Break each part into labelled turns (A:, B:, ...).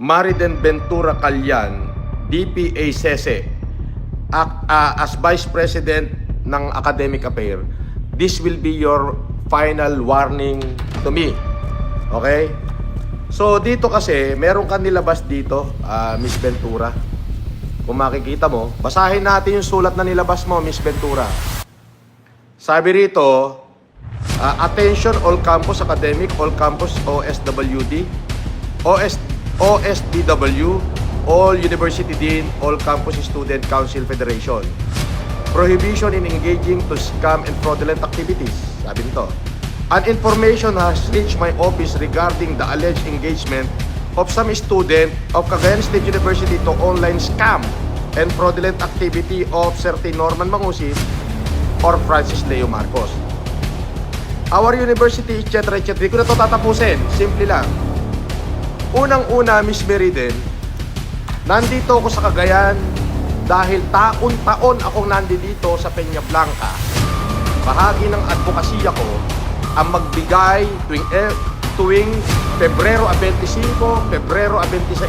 A: Mariden Ventura Calyan, DPA Sese, as Vice President ng Academic Affairs, this will be your final warning to me. Okay? So dito kasi, meron ka nilabas dito, Miss Ventura. Kung makikita mo, basahin natin yung sulat na nilabas mo, Miss Ventura. Sabi rito, attention all campus academic, all campus OSWD, OSDW, all university dean, all campus student council federation. Prohibition in engaging to scam and fraudulent activities. Sabi nito, an information has reached my office regarding the alleged engagement of some student of Cagayan State University to online scam and fraudulent activity of certain Norman Mangusit or Francis Leo Marcos. Our university, etc. Di ko na ito tatapusin. Simple lang. Unang-una, Miss Meriden, nandito ako sa Cagayan dahil taon-taon akong nandito sa Peña Blanca. Bahagi ng advokasya ko ang magbigay tuwing Pebrero 25, Pebrero 26,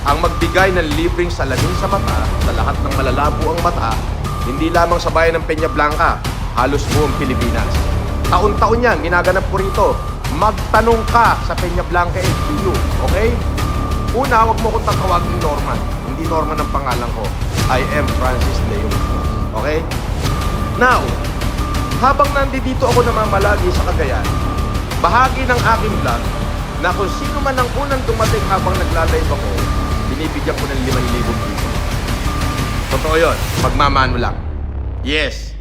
A: ang magbigay ng libreng salamin sa mata sa lahat ng malalabo ang mata, hindi lamang sa bayan ng Peña Blanca, halos buong Pilipinas. Taon-taon yan, ginaganap ko rito. Magtanong ka sa Peña Blanca LGU, okay? Una, huwag mo kong tatawagin Norman. Hindi Norman ang pangalan ko. I am Francis Leo. Okay? Now, habang nandito ako namamalagi sa Cagayan, bahagi ng aking vlog na kung sino man ang unang dumating habang nagla-live ako, binibigyan ko ng 5,000 piso. Totoo yun. Pagmamano lang. Yes.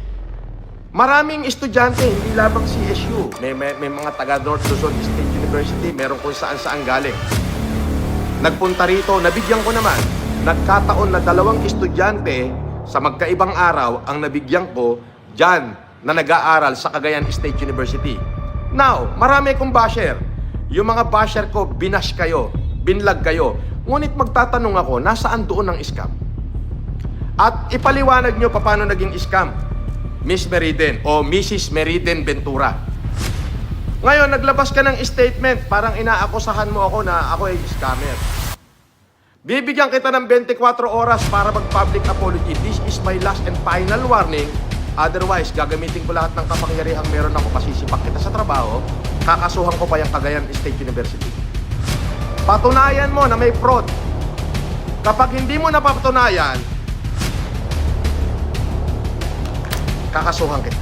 A: Maraming estudyante, hindi lamang CSU. May mga taga North Luzon State University, meron kung saan-saan galing. Nagpunta rito, nabigyan ko naman. Nagkataon na 2 estudyante sa magkaibang araw ang nabigyan ko dyan na nag-aaral sa Cagayan State University. Now, marami kong basher. Yung mga basher ko, binash kayo, binlag kayo. Ngunit magtatanong ako, nasaan doon ang scam? At ipaliwanag nyo paano naging scam, Miss Meriden o Mrs. Meriden Ventura. Ngayon, naglabas ka ng statement, parang inaakusahan mo ako na ako ay scammer. Bibigyan kita ng 24 oras para mag-public apology. This is my last and final warning. Otherwise, gagamitin ko lahat ng kapangyarihang meron ako, pasisipak kita sa trabaho, kakasuhan ko pa yung Cagayan State University. Patunayan mo na may fraud. Kapag hindi mo napatunayan, kakasuhan kita.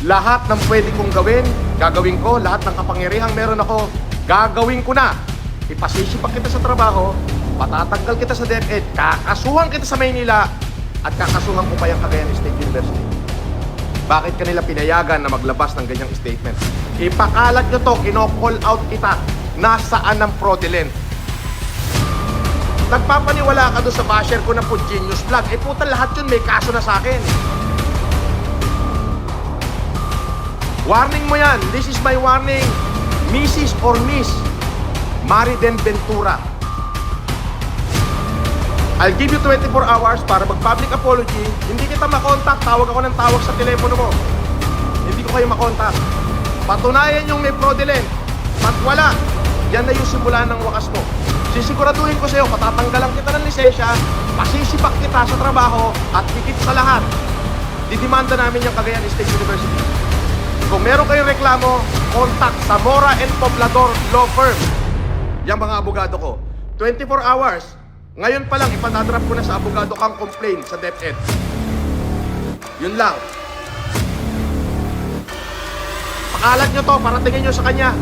A: Lahat ng pwede kong gawin, gagawin ko. Lahat ng kapangyarihang meron ako, gagawin ko na. Ipasisipak kita sa trabaho, patatanggal kita sa DepEd, kakasuhan kita sa Maynila, at kakasuhan ko pa yung Cagayan State University. Bakit kanila pinayagan na maglabas ng ganyang statement? Ipakalat nyo to, kino-call out kita. Nasaan ang fraudulent? Nagpapaniwala ka doon sa basher ko na po genius vlog. Eh puta, lahat yun may kaso na sa akin. Warning mo yan. This is my warning. Mrs. or Miss Mariden Ventura. I'll give you 24 hours para mag-public apology. Hindi kita makontak. Tawag ako ng tawag sa telepono mo. Hindi ko kayo makontak. Patunayan yung may fraudulent. Pag wala, yan na yung simula ng wakas mo. Sisiguraduhin ko sa'yo, patatanggalan kita ng lisensya, pasisipak kita sa trabaho, at higit sa lahat, didimanda namin yung Cagayan State University. Kung meron kayong reklamo, contact Zamora and Poblador Law Firm. Yang mga abogado ko. 24 hours. Ngayon pa lang, ipatadrap ko na sa abogado kang complaint sa DepEd. Yun lang. Pakalat nyo to, paratingin nyo sa kanya.